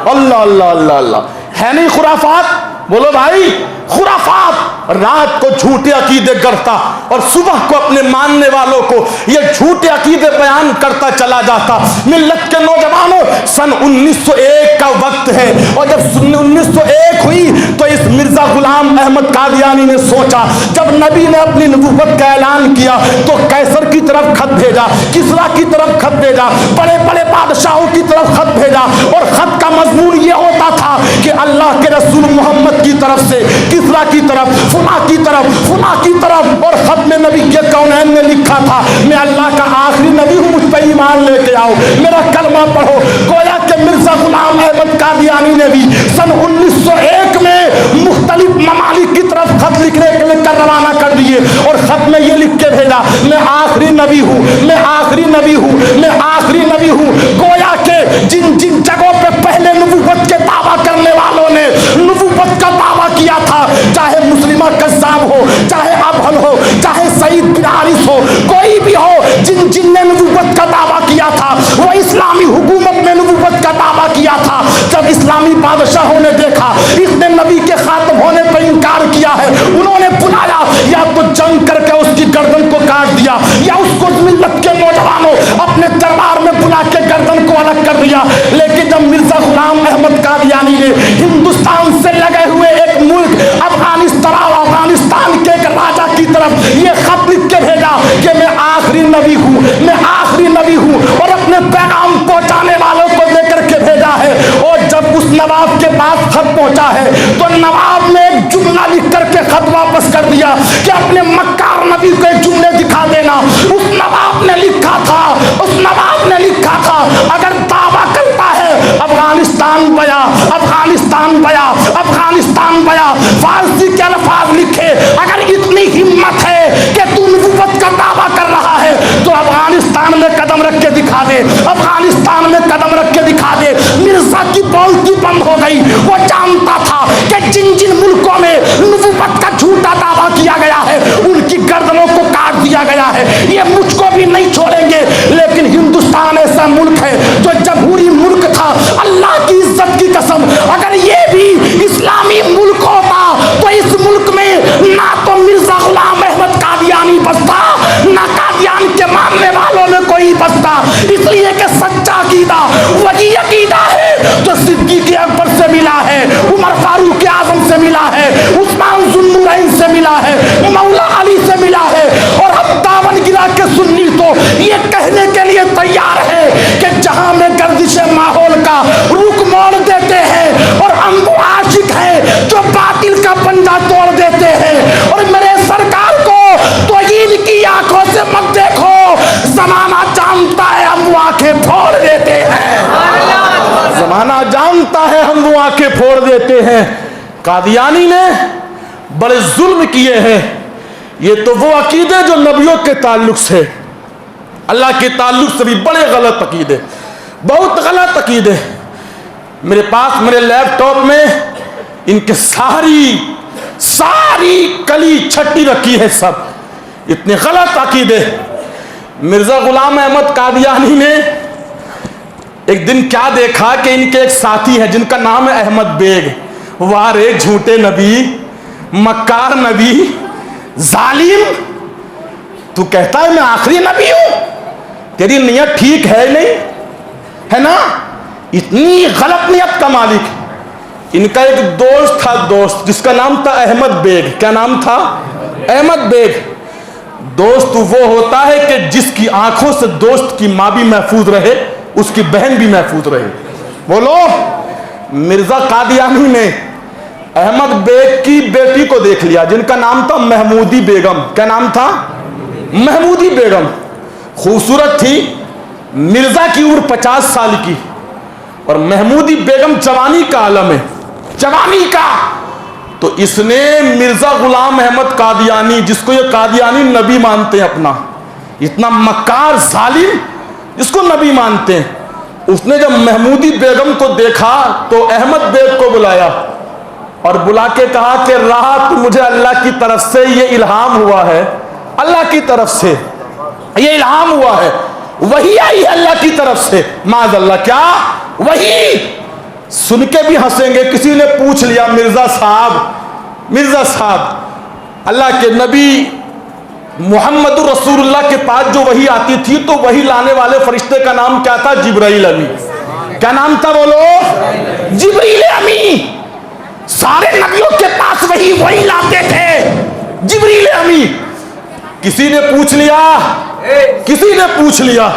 اللہ اللہ اللہ اللہ، ہے نہیں خرافات؟ بولو بھائی، خرافات۔ رات کو جھوٹے عقیدے گڑھتا اور صبح کو اپنے ماننے والوں کو یہ جھوٹے عقیدے بیان کرتا چلا جاتا۔ ملت کے نوجوانوں، سن 1901 کا وقت ہے، اور جب 1901 ہوئی تو اس مرزا مرزا غلام احمد قادیانی نے سوچا جب نبی نے اپنی نبوت کا اعلان کیا تو قیصر کی طرف خط بھیجا, کسریٰ کی طرف خط بھیجا, بڑے بڑے بادشاہوں کی طرف خط بھیجا, اور خط کا مضمون یہ ہوتا تھا کہ اللہ کے رسول محمد کی طرف سے کسریٰ کی طرف, فلاں کی طرف, فلاں کی طرف. اور خط میں نبی کے کونین نے لکھا تھا میں اللہ کا آخری نبی ہوں, مجھ پہ ایمان لے کے آؤ, میرا کلمہ پڑھو. گویا کہ مرزا غلام احمد قادیانی نے بھی سن 1901 میں مختلف ممالک کی طرف خط لکھنے کے لیے روانہ کر دیے, اور خط میں یہ لکھ کے بھیجا میں آخری نبی ہوں, میں آخری نبی ہوں, میں آخری نبی ہوں. گویا کہ جن جن جگہوں پہ پہلے نبوت کے دعویٰ کرنے والوں نے نبوت کا دعویٰ کیا تھا, چاہے مسلمہ کذاب ہو, چاہے ابہل ہو, چاہے سعید بن حارث ہو, کوئی بھی ہو, جن جن نے نبوت کا دعویٰ کیا تھا وہ اسلامی حکومت میں نبوت کا دعویٰ کیا تھا. جب اسلامی بادشاہوں نے دیکھا اس نے نبی کے خاتم ہونے پر انکار کیا ہے, انہوں نے بلایا یا تو جنگ کر کے اس کی گردن کو کاٹ دیا یا اس کو ملت کے نوجوانوں اپنے دربار میں بلا کے گردن کو الگ کر دیا. لیکن جب مرزا غلام احمد قادیانی نے ہندوستان سے لگے ہوئے ایک ملک افغانستان کے ایک راجا کی طرف یہ خط لکھ کے بھیجا کہ میں آخری نبی ہوں, میں آخری نبی ہوں, اور اپنے پیغام پہنچانے والوں کو لے کر کے بھیجا ہے. اور جب اس نواب کے پاس خط پہنچا ہے تو نواب نے ایک جملہ لکھ کر کے خط واپس کر دیا کہ اپنے مکار نبی کو ایک جملے دکھا دینا. اس نواب نے لکھا تھا, اس نواب نے لکھا تھا اگر دعویٰ کرتا ہے افغانستان بیا, افغانستان بیا, افغانستان بیا, فارسی کے الفاظ لکھے, اگر اتنی ہمت ہے کہ تو نبوت کا دعویٰ کر رہا ہے تو افغانستان میں قدم رکھ کے دکھا دے, افغانستان میں قدم رکھ کے دکھا دے. مرزا کی بولتی بند ہو گئی. وہ جانتا تھا کہ جن جن ملکوں میں نبوت کا جھوٹا دعویٰ کیا گیا ہے ان کی گردنوں کو کاٹ دیا گیا ہے, یہ مجھ کو بھی نہیں چھوڑیں گے. لیکن ہندوستان ایسا ملک ہے جو جمہوری ملک تھا, اللہ کی عزت کی قسم اگر یہ بھی اسلامی ملک ہوتا تو اس ملک میں نہ تو مرزا غلام احمد قادیانی بستا, نہ قادیان کے ماننے والوں میں کوئی بستا. اس لیے کہ سچا عقیدہ وہی عقیدہ ہے جو صدیق اکبر سے ملا ہے, عمر فاروق اعظم سے ملا ہے, عثمان ذو النورین سے ملا ہے, مولا علی سے ملا ہے. اور ہم دامن گرا کے سنی تو یہ کہنے کے لیے تیار ہے کہ جہاں میں گردش ماحول کا رخ موڑ دیتے ہیں اور ہم وہ عاشق ہیں جو باطل کا پنجہ توڑ دیتے ہیں. اور میرے سرکار کو تو ان کی آنکھوں سے مت دیکھو, زمانہ جانتا ہے ہم وہ آنکھیں پھوڑ دیتے ہیں, زمانہ جانتا ہے ہم وہ آنکھیں پھوڑ دیتے ہیں. قادیانی نے بڑے ظلم کیے ہیں. یہ تو وہ عقیدے جو نبیوں کے تعلق سے, اللہ کے تعلق سے بھی بڑے غلط عقیدے, بہت غلط عقیدے. میرے پاس میرے لیپ ٹاپ میں ان کے ساری کلی چھٹی رکھی ہے, سب اتنے غلط عقیدے. مرزا غلام احمد قادیانی نے ایک دن کیا دیکھا کہ ان کے ایک ساتھی ہے جن کا نام ہے احمد بیگ. واہ رے جھوٹے نبی, مکار نبی, ظالم, تو کہتا ہے میں آخری نبی ہوں, تیری نیت ٹھیک ہے نہیں ہے نا, اتنی غلط نیت کا مالک. ان کا ایک دوست تھا, دوست جس کا نام تھا احمد بیگ. کیا نام تھا؟ احمد بیگ. دوست وہ ہوتا ہے کہ جس کی آنکھوں سے دوست کی ماں بھی محفوظ رہے, اس کی بہن بھی محفوظ رہے. بولو. مرزا قادیانی نے احمد بیگ کی بیٹی کو دیکھ لیا جن کا نام تھا محمودی بیگم. کیا نام تھا؟ محمودی بیگم. خوبصورت تھی. مرزا کی عمر 50 سال کی اور محمودی بیگم جوانی کا عالم ہے, جوانی کا. تو اس نے مرزا غلام احمد قادیانی, جس کو یہ قادیانی نبی مانتے ہیں اپنا, اتنا مکار ظالم جس کو نبی مانتے ہیں, اس نے جب محمودی بیگم کو دیکھا تو احمد بیگ کو بلایا اور بلا کے کہا کہ راحت مجھے اللہ کی طرف سے یہ الہام ہوا ہے, اللہ کی طرف سے یہ الہام ہوا ہے, وہی آئی ہے اللہ کی طرف سے. معاذ اللہ, کیا وہی؟ سن کے بھی ہنسیں گے. کسی نے پوچھ لیا مرزا صاحب اللہ کے نبی محمد رسول اللہ کے پاس جو وحی آتی تھی تو وحی لانے والے فرشتے کا نام کیا تھا؟ جبرائیل امی. کیا نام تھا بولو؟ جبرائیل امی. سارے نبیوں کے پاس وہی لاتے تھے، جبریل امی۔ کسی نے پوچھ لیا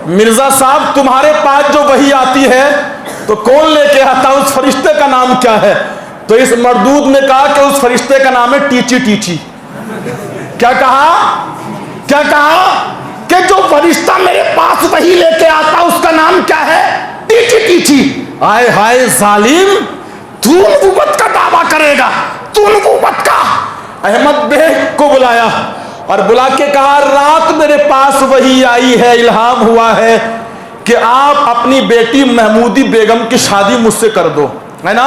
مرزا صاحب تمہارے پاس جو وحی آتی ہے تو کون لے کے آتا، اس فرشتے کا نام کیا ہے؟ تو اس مردود نے کہا کہ اس فرشتے کا نام ہے ٹیچی ٹیچی۔ کیا کہا کہ جو فرشتہ میرے پاس وحی لے کے آتا اس کا نام کیا ہے؟ ٹیچی ٹیچی۔ آئے ہائے ظالم، تو نبوت کا دعویٰ کرے گا، تو نبوت کا۔ احمد بیگ کو بلایا اور بلا کے کہا رات میرے پاس وحی آئی ہے، الہام ہوا ہے کہ آپ اپنی بیٹی محمودی بیگم کی شادی مجھ سے کر دو، ہے نا؟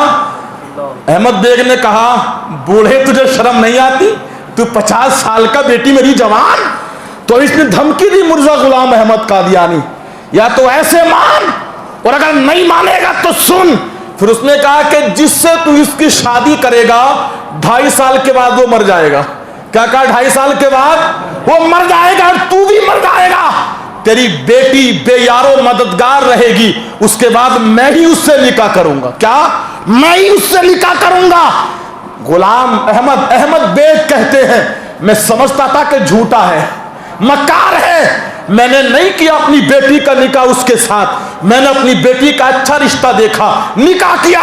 احمد بیگ نے کہا بوڑھے تجھے شرم نہیں آتی؟ تو 50 سال کا، بیٹی میری جوان۔ تو اس نے دھمکی دی مرزا غلام احمد قادیانی، یا تو ایسے مان اور اگر نہیں مانے گا تو سن۔ پھر اس نے کہا کہ جس سے تو اس کی شادی کرے گا 2.5 سال کے بعد وہ مر جائے گا۔ کیا کہا؟ 2.5 سال کے بعد وہ مر جائے گا اور تو بھی مر جائے گا، تیری بیٹی بے یار و مددگار رہے گی، اس کے بعد میں ہی اس سے نکاح کروں گا۔ کیا؟ میں ہی اس سے نکاح کروں گا۔ غلام احمد بیگ کہتے ہیں میں سمجھتا تھا کہ جھوٹا ہے، مکار ہے، میں نے نہیں کیا اپنی بیٹی کا نکاح اس کے ساتھ، میں نے اپنی بیٹی کا اچھا رشتہ دیکھا، نکاح کیا۔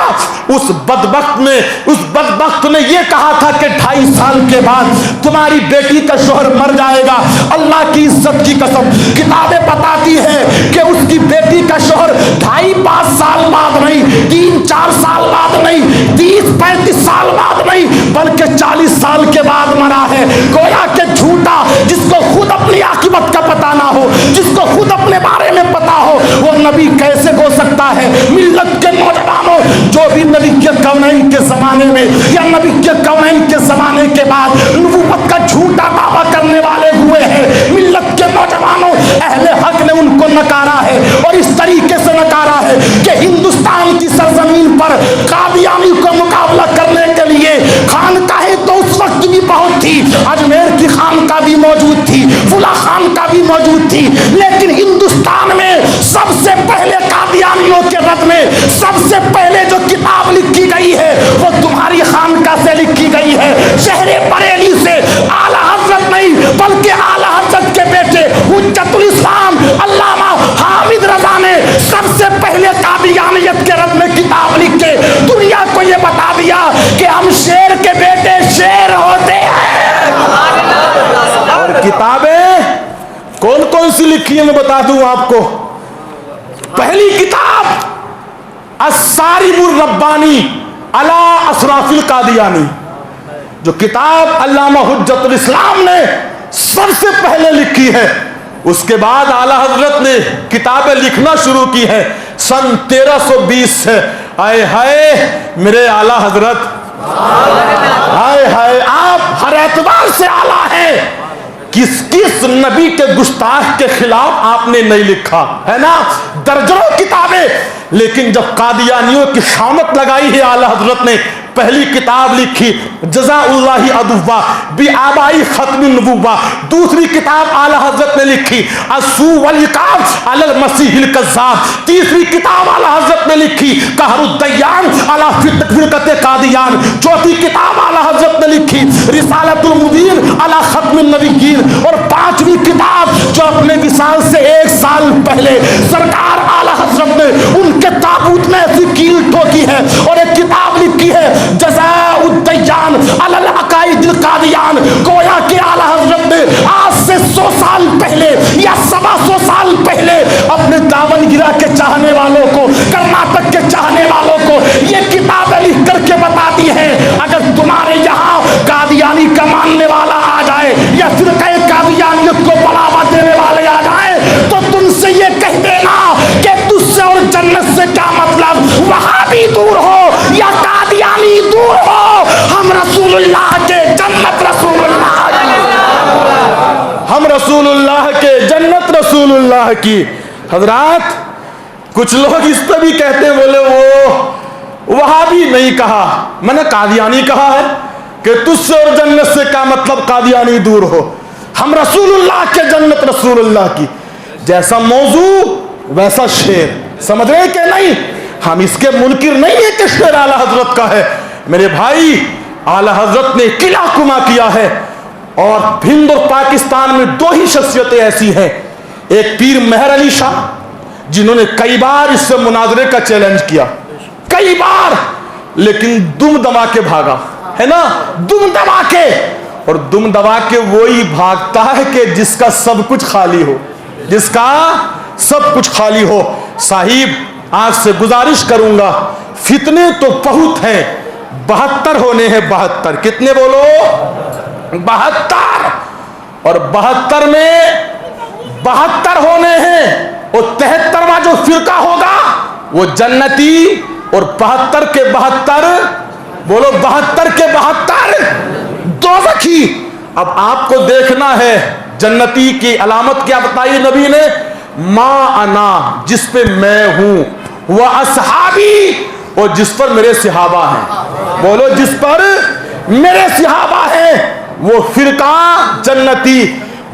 اس بدبخت نے یہ کہا تھا کہ 2.5 سال کے بعد تمہاری بیٹی کا شوہر مر جائے گا۔ اللہ کی عزت کی قسم کتابیں بتاتی ہیں کہ اس کی بیٹی کا شوہر 2.5-5 سال بعد نہیں، 3-4 سال بعد نہیں، 30-35 سال بعد نہیں، بلکہ 40 سال کے بعد مرا ہے۔ گویا کہ جھوٹا جس کو خود اپنی عاقبت کا پتہ نہ ہو، جس کو خود اپنے بارے میں پتا ہو، وہ نبی کیسے ہو سکتا ہے؟ ملت کے نوجوانوں، جو بھی نبی کے کونین کے زمانے میں یا نبی کے کونین کے زمانے کے بعد نبوت کا جھوٹا دعویٰ کرنے والے ہوئے ہیں، ملت کے نوجوانوں، اہل حق نے ان کو نکارا ہے اور اس طریقے سے نکارا ہے کہ ہندوستان کی سرزمین پر قادیانی کو مقابلہ کرنے کے لیے خانقاہیں تو اس وقت بھی بہت تھی، اجمیر کی خانقاہ بھی موجود تھی، فلاں خانقاہ بھی موجود تھی، لیکن ہندوستان میں سب سے پہلے قادیانیوں کے رد میں سب سے پہلے جو کتاب لکھی گئی ہے وہ تمہاری خانقاہ سے لکھی گئی ہے، شہر بریلی سے۔ اعلیٰ حضرت نہیں بلکہ اعلیٰ حضرت کے بیٹے حجت الاسلام علامہ حامد رضا نے سب سے پہلے قادیانیت کے رد میں کتاب لکھ کے دنیا کو یہ بتا دیا کہ ہم شیر کے بیٹے شیر ہوتے ہیں۔ اور کتابیں کون کون سی لکھی ہیں میں بتا دوں آپ کو۔ پہلی کتاب الصارم الربانی علی اشراف القادیانی، جو کتاب علامہ حجت الاسلام نے سب سے پہلے لکھی ہے۔ اس کے بعد اعلیٰ حضرت نے کتابیں لکھنا شروع کی ہے سن 1320 سے۔ آئے ہائے میرے اعلیٰ حضرت، ہائے ہائے آپ ہر اعتبار سے اعلیٰ ہیں، کس نبی کے گستاخ کے خلاف آپ نے نہیں لکھا ہے نا؟ درجنوں کتابیں، لیکن جب قادیانیوں کی شامت لگائی ہے اعلیٰ حضرت نے پہلی کتاب لکھی جزاء اللہ عدوہ بآبائی ختم النبوہ، دوسری کتاب اعلیٰ حضرت نے لکھی السوء والعقاب علی المسیح الکذاب، تیسری کتاب اعلیٰ حضرت نے لکھی قہر الدیان علی فرقۃ قادیان، چوتھی کتاب اعلیٰ حضرت نے لکھی رسالۃ المبین علی ختم النبیین، اور پانچویں کتاب جو اپنے وصال سے 1 سال پہلے سرکار اعلیٰ حضرت نے ان کے تابوت میں ایسی کیل ٹھوکی ہے اور ایک کتاب لکھی ہے جزاء الدیان علی العقائد القادیان۔ گویا کہ اعلیٰ حضرت نے آج سے 100 سال پہلے یا 125 سال پہلے اپنے داونگیرہ کے چاہنے والوں کو، کرناٹک کے چاہنے والوں کو یہ کتابیں لکھ کر کے بتاتی ہیں اگر تمہارے یہاں قادیانی کا ماننے والا آ جائے یا فرقہ قادیانیت کو بڑھاوا دینے والے آ جائیں تو تم سے یہ کہہ دینا کہ تجھ سے اور جنت سے کیا مطلب، وہاں بھی دور ہو یا قادیانی دور ہو، ہم رسول اللہ کے جنت رسول اللہ کی، ہم رسول اللہ کے جنت رسول اللہ کی۔ حضرات کچھ لوگ اس پہ بھی کہتے ہیں، بولے وہ وہاں بھی نہیں کہا، میں نے قادیانی کہا ہے کہ تجھ سے اور جنت سے کیا مطلب، قادیانی دور ہو، ہم رسول اللہ کے جنت رسول اللہ کی۔ جیسا موضوع ویسا شعر، سمجھ رہے کہ نہیں؟ ہم اس کے منکر نہیں ہے کہ شعر اعلیٰ حضرت کا ہے، میرے بھائی اعلی حضرت نے قلعہ کما کیا ہے، اور ہند اور پاکستان میں دو ہی شخصیتیں ایسی ہیں، ایک پیر مہر علی شاہ جنہوں نے کئی بار اس سے مناظرے کا چیلنج کیا، کئی بار، لیکن دم دبا کے بھاگا ہے نا، دم دبا کے، اور دم دبا کے وہی بھاگتا ہے کہ جس کا سب کچھ خالی ہو، جس کا سب کچھ خالی ہو۔ صاحب آج سے گزارش کروں گا، فتنے تو بہت ہیں، 72 ہونے ہیں، 72، کتنے بولو؟ 72، اور 72 میں 72 ہونے ہیں، اور 73واں جو فرقہ ہوگا وہ جنتی، اور 72 کے 72 بولو، 72 کے 72 دوزخی۔ اب آپ کو دیکھنا ہے جنتی کی علامت کیا بتائی نبی نے؟ ما انا، جس پہ میں ہوں، وہ اصحابی، اور جس پر میرے صحابہ ہیں، بولو جس پر میرے صحابہ ہیں وہ فرقہ جنتی،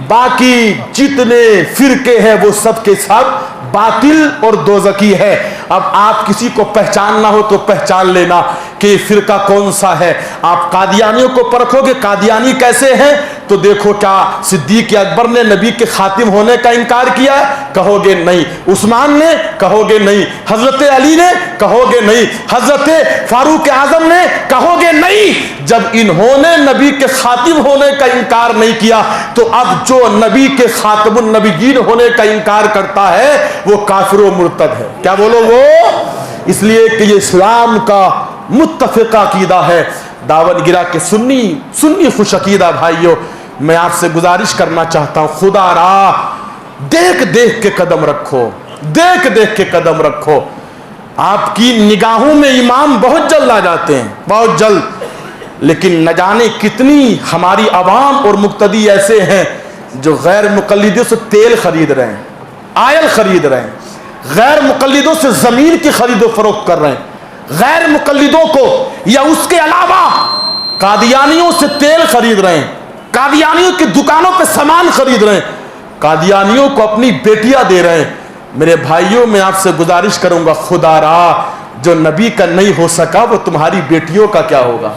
باقی جتنے فرقے ہیں وہ سب کے سب باطل اور دوزخی ہے۔ اب آپ کسی کو پہچاننا ہو تو پہچان لینا کہ یہ فرقہ کون سا ہے۔ آپ قادیانیوں کو پرکھو گے قادیانی کیسے ہیں تو دیکھو، کیا صدیق اکبر نے نبی کے خاتم ہونے کا انکار کیا؟ کہو گے نہیں۔ عثمان نے؟ کہو گے نہیں۔ حضرت علی نے؟ کہو گے نہیں۔ حضرت فاروق اعظم نے؟ کہو گے نہیں۔ جب انہوں نے نبی کے خاتم ہونے کا انکار نہیں کیا تو اب جو نبی کے خاتم النبیین ہونے کا انکار کرتا ہے وہ کافر و مرتد ہے۔ کیا بولو وہ؟ اس لیے کہ یہ اسلام کا متفق عقیدہ ہے۔ داون گرا کے سنی خوش عقیدہ بھائیوں، میں آپ سے گزارش کرنا چاہتا ہوں، خدا را دیکھ دیکھ کے قدم رکھو، دیکھ دیکھ کے قدم رکھو۔ آپ کی نگاہوں میں امام بہت جلد آ جاتے ہیں، بہت جلد، لیکن نہ جانے کتنی ہماری عوام اور مقتدی ایسے ہیں جو غیر مقلدوں سے تیل خرید رہے ہیں، آئل خرید رہے ہیں، غیر مقلدوں سے زمین کی خرید و فروخت کر رہے ہیں، غیر مقلدوں کو یا اس کے علاوہ قادیانیوں سے تیل خرید رہے ہیں، قادیانیوں کی دکانوں پہ سامان خرید رہے ہیں، قادیانیوں کو اپنی بیٹیاں دے رہے ہیں۔ میرے بھائیوں، میں آپ سے گزارش کروں گا، خدا را جو نبی کا نہیں ہو سکا وہ تمہاری بیٹیوں کا کیا ہوگا؟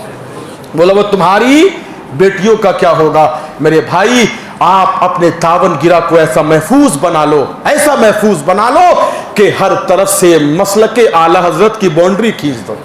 بولا وہ تمہاری بیٹیوں کا کیا ہوگا؟ میرے بھائی، آپ اپنے داون گرا کو ایسا محفوظ بنا لو، ایسا محفوظ بنا لو کہ ہر طرف سے مسلک اعلی حضرت کی باؤنڈری کھینچ دو،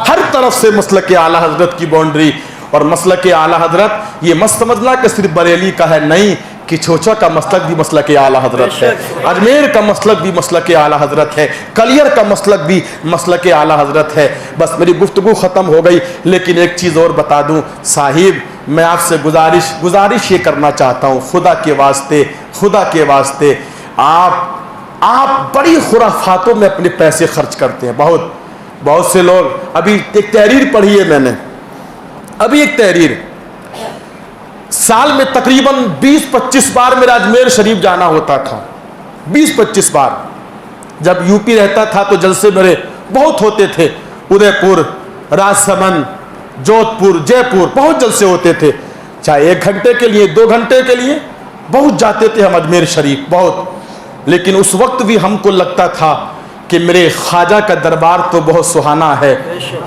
ہر طرف سے مسلک اعلی حضرت کی باؤنڈری۔ اور مسلک اعلی حضرت یہ مت سمجھنا کہ صرف بریلی کا ہے، نہیں، کہ چھوچا کا مسلک بھی مسلک اعلی حضرت ہے، اجمیر کا مسلک بھی مسلک اعلی حضرت ہے، کلیر کا مسلک بھی مسلک اعلی حضرت ہے۔ بس میری گفتگو ختم ہو گئی، لیکن ایک چیز اور بتا دوں صاحب، میں آپ سے گزارش یہ کرنا چاہتا ہوں، خدا کے واسطے آپ بڑی خرافاتوں میں اپنے پیسے خرچ کرتے ہیں، بہت سے لوگ۔ ابھی ایک تحریر پڑھی ہے میں نے، ابھی ایک تحریر، سال میں تقریباً 20-25 بار میرا اجمیر شریف جانا ہوتا تھا، 20-25 بار۔ جب یو پی رہتا تھا تو جلسے میرے بہت ہوتے تھے، ادے پور، راج سمند، جودھ پور، جے پور، بہت جلسے ہوتے تھے، چاہے 1 گھنٹے کے لیے، 2 گھنٹے کے لیے، بہت جاتے تھے ہم اجمیر شریف، بہت۔ لیکن اس وقت بھی ہم کو لگتا تھا کہ میرے خواجہ کا دربار تو بہت سہانا ہے،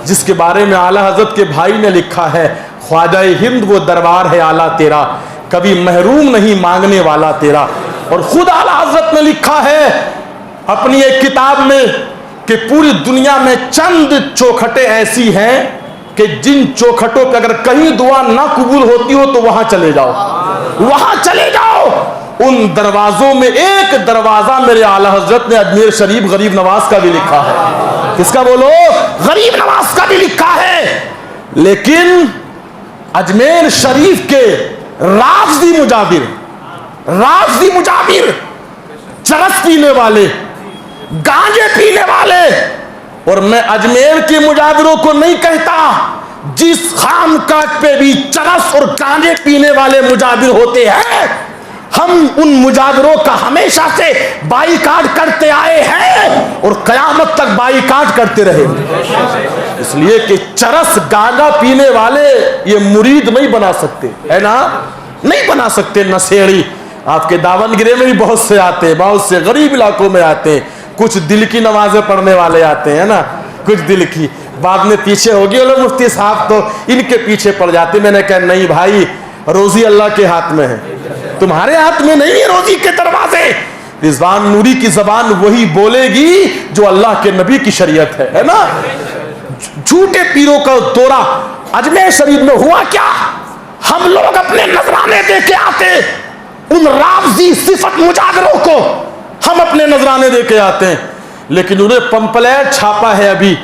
جس کے بارے میں اعلیٰ حضرت کے بھائی نے لکھا ہے، خواجہ ہند وہ دربار ہے اعلیٰ تیرا، کبھی محروم نہیں مانگنے والا تیرا۔ اور خود اعلیٰ حضرت نے لکھا ہے اپنی ایک کتاب میں کہ پوری دنیا میں چند چوکھٹیں ایسی ہیں کہ جن چوکھٹوں پہ اگر کہیں دعا نہ قبول ہوتی ہو تو وہاں چلے جاؤ، وہاں چلے جاؤ۔ ان دروازوں میں ایک دروازہ میرے اعلیٰ حضرت نے اجمیر شریف غریب نواز کا بھی لکھا ہے، کس کا بولو؟ غریب نواز کا بھی لکھا ہے۔ لیکن اجمیر شریف کے رافضی مجابر، چرس پینے والے، گانجے پینے والے، اور میں اجمیر کے مجابروں کو نہیں کہتا، جس خانقاہ پہ بھی چرس اور گانجے پینے والے مجابر ہوتے ہیں، ہم ان مجابروں کا ہمیشہ سے بائیکاٹ کرتے آئے ہیں اور قیامت تک بائیکاٹ کرتے رہے، اس لیے کہ چرس گانجا پینے والے یہ مرید نہیں بنا سکتے، ہے نا، نہیں بنا سکتے۔ نشیڑی آپ کے داون گرے میں بھی بہت سے آتے ہیں، بہت سے غریب علاقوں میں آتے ہیں، کچھ دل کی نمازیں پڑھنے والے آتے ہیں نا، کچھ دل کی، بعد میں پیچھے ہو گئے بولے مفتی صاحب تو ان کے پیچھے پڑ جاتے. میں نے کہا نہیں بھائی, روزی اللہ کے ہاتھ میں ہے, تمہارے ہاتھ میں نہیں ہے روزی کے دروازے. رضوان نوری کی زبان وہی بولے گی جو اللہ کے نبی کی شریعت ہے نا. جھوٹے پیروں کا دورہ اجمیر شریف میں ہوا کیا؟ ہم لوگ اپنے نذرانے دے کے آتے, ان رافضی صفت مجادروں کو ہم اپنے نذرانے دے کے آتے ہیں, لیکن انہیں پمپلیٹ چھاپا ہے ابھی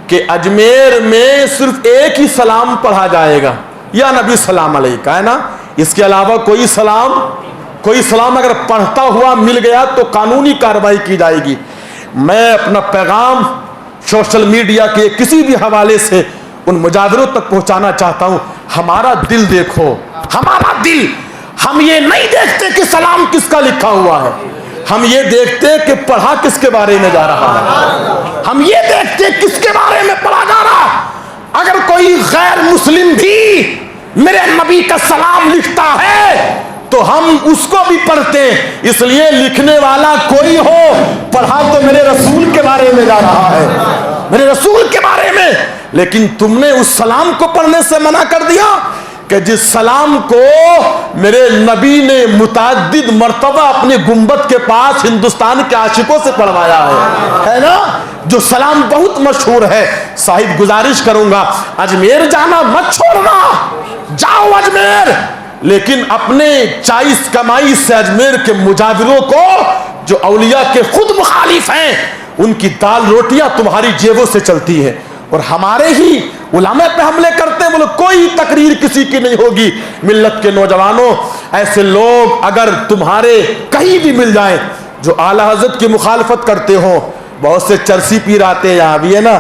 کہ اجمیر میں صرف ایک ہی سلام پڑھا جائے گا, یا نبی سلام علیکہ, ہے نا. اس کے علاوہ کوئی سلام اگر پڑھتا ہوا مل گیا تو قانونی کارروائی کی جائے گی. میں اپنا پیغام سوشل میڈیا کے کسی بھی حوالے سے ان مجادروں تک پہنچانا چاہتا ہوں. ہمارا دل دیکھو, ہمارا دل. ہم یہ نہیں دیکھتے کہ سلام کس کا لکھا ہوا ہے, ہم یہ دیکھتے کہ پڑھا کس کے بارے میں جا رہا ہے, ہم یہ دیکھتے کس کے بارے میں پڑھا جا رہا ہے. اگر کوئی غیر مسلم بھی میرے نبی کا سلام لکھتا ہے تو ہم اس کو بھی پڑھتے ہیں, اس لیے لکھنے والا کوئی ہو, پڑھا تو میرے رسول کے بارے میں جا رہا ہے, میرے رسول کے بارے میں. لیکن تم نے اس سلام کو پڑھنے سے منع کر دیا کہ جس سلام کو میرے نبی نے متعدد مرتبہ اپنے گنبد کے پاس ہندوستان کے عاشقوں سے پڑھوایا ہے نا, جو سلام بہت مشہور ہے. صاحب گزارش کروں گا اجمیر جانا مت چھوڑنا, جاؤ اجمیر, لیکن اپنے چائس کمائی سے اجمیر کے مجادروں کو جو اولیاء کے خود مخالف ہیں ان کی دال روٹیاں تمہاری جیبوں سے چلتی ہیں, اور ہمارے ہی علماء پہ حملے کرتے ہیں. بولے کوئی تقریر کسی کی نہیں ہوگی. ملت کے نوجوانوں, ایسے لوگ اگر تمہارے کہیں بھی مل جائیں جو اعلیٰ حضرت کی مخالفت کرتے ہوں, بہت سے چرسی پیر آتے ہیں یہاں بھی ہے نا.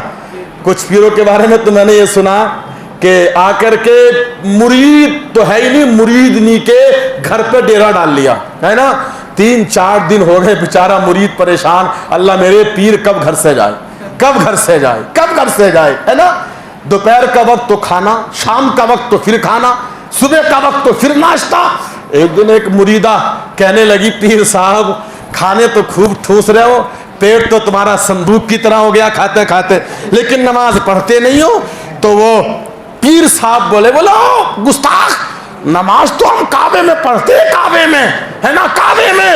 کچھ پیروں کے بارے میں تو میں نے یہ سنا کہ آ کر کے مرید تو ہے ہی نہیں, مریدنی کے گھر پہ ڈیرا ڈال لیا ہے نا. 3-4 دن ہو گئے بیچارہ مرید پریشان, اللہ میرے پیر کب گھر سے جائے, کب گھر سے جائے, کب گھر سے جائے, ہے نا. دوپہر کا وقت تو کھانا, شام کا وقت تو پھر کھانا, صبح کا وقت تو پھر ناشتہ. ایک دن ایک مریدہ کہنے لگی پیر صاحب کھانے تو خوب ٹھوس رہے ہو, پیٹ تو تمہارا صندوق کی طرح ہو گیا کھاتے کھاتے, لیکن نماز پڑھتے نہیں ہو. تو وہ پیر صاحب بولے گستاخ, نماز تو ہم کعبے میں پڑھتے ہیں, کعبے میں ہے نا, کعبے میں.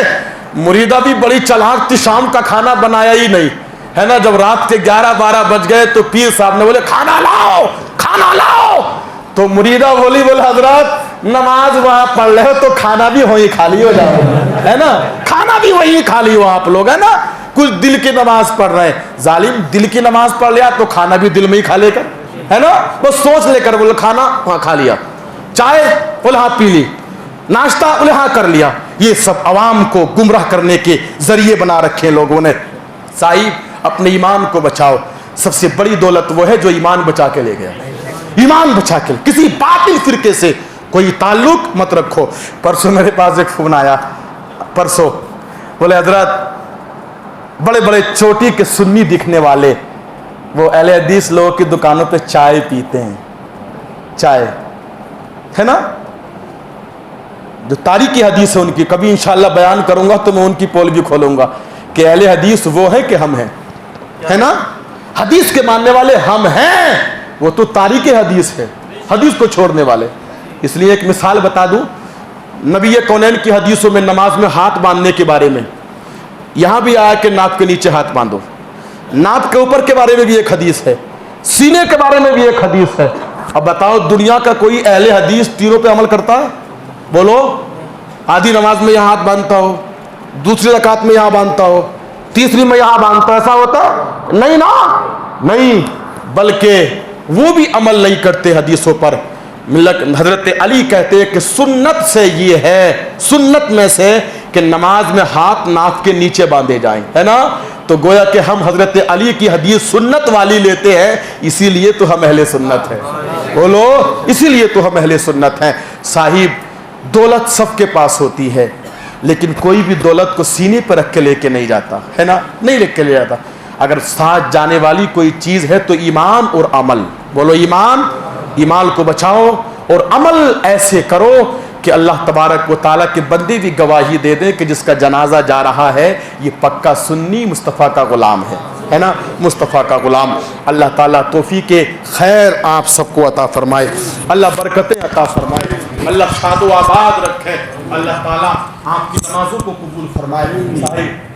مریدہ بھی بڑی چلاک تھی, شام کا کھانا بنایا ہی نہیں ہے نا. جب رات کے 11-12 بج گئے تو پیر صاحب نے بولے کھانا لاؤ, کھانا لاؤ. تو مریدہ بولی حضرت نماز وہاں پڑھ رہے ہو تو کھانا بھی وہیں خالی ہو جاؤ, ہے نا, کھانا بھی وہیں خالی ہو آپ لوگ, ہے نا. کچھ دل کی نماز پڑھ رہے ہیں, ظالم دل کی نماز پڑھ لیا تو کھانا بھی دل میں ہی کھا لے کر, ہے نا. بس سوچ لے کر بولے کھانا وہاں کھا لیا, چائے بولے ہاں پی لی, ناشتہ بولے ہاں کر لیا. یہ سب عوام کو گمراہ کرنے کے ذریعے بنا رکھے لوگوں نے. صاحب اپنے ایمان کو بچاؤ, سب سے بڑی دولت وہ ہے جو ایمان بچا کے لے گیا, ایمان بچا کے. کسی باطل فرقے سے کوئی تعلق مت رکھو. پرسوں میرے پاس ایک فون آیا, پرسوں بولے حضرت بڑے بڑے چوٹی کے سنی دکھنے والے وہ اہل حدیث لوگوں کی دکانوں پہ چائے پیتے ہیں, چائے ہے نا, جو تاریخی حدیث ہے ان کی, کبھی انشاءاللہ بیان کروں گا تو میں ان کی پول بھی کھولوں گا کہ اہل حدیث وہ ہے کہ ہم ہیں, ہے نا. حدیث کے ماننے والے ہم ہیں, وہ تو تاریخ حدیث ہے, حدیث کو چھوڑنے والے. اس لیے ایک مثال بتا دوں, نبی کونین کی حدیثوں میں نماز میں ہاتھ باندھنے کے بارے میں یہاں بھی آیا کہ ناک کے نیچے ہاتھ باندھو, ناک کے اوپر کے بارے میں بھی ایک حدیث ہے, سینے کے بارے میں بھی ایک حدیث ہے. اب بتاؤ دنیا کا کوئی اہل حدیث تینوں پہ عمل کرتا ہے؟ بولو. آدھی نماز میں یہاں ہاتھ باندھتا ہو, دوسری رکعت میں یہاں باندھتا ہو, تیسری میں یہاں باندھتا, ایسا ہوتا نہیں نا, نہیں. بلکہ وہ بھی عمل نہیں کرتے حدیثوں پر. حضرت علی کہتے ہیں کہ سنت سے یہ ہے, سنت میں سے کہ نماز میں ہاتھ ناک کے نیچے باندھے جائیں, ہے نا. تو گویا کہ ہم حضرت علی کی حدیث سنت والی لیتے ہیں, اسی لیے تو ہم اہل سنت ہیں. بولو, اسی لیے تو ہم اہل سنت ہیں. صاحب دولت سب کے پاس ہوتی ہے, لیکن کوئی بھی دولت کو سینے پر رکھ کے لے کے نہیں جاتا, ہے نا, نہیں رکھ کے لے جاتا. اگر ساتھ جانے والی کوئی چیز ہے تو ایمان اور عمل. بولو ایمان, ایمان کو بچاؤ اور عمل ایسے کرو کہ اللہ تبارک و تعالیٰ کے بندے بھی گواہی دے دیں کہ جس کا جنازہ جا رہا ہے یہ پکا سنی مصطفیٰ کا غلام ہے. ہے نا مصطفیٰ کا غلام. اللہ تعالیٰ توفیق خیر آپ سب کو عطا فرمائے, اللہ برکتیں عطا فرمائے, اللہ شاد و آباد رکھے, اللہ تعالیٰ آپ کی نمازوں کو قبول فرمائے.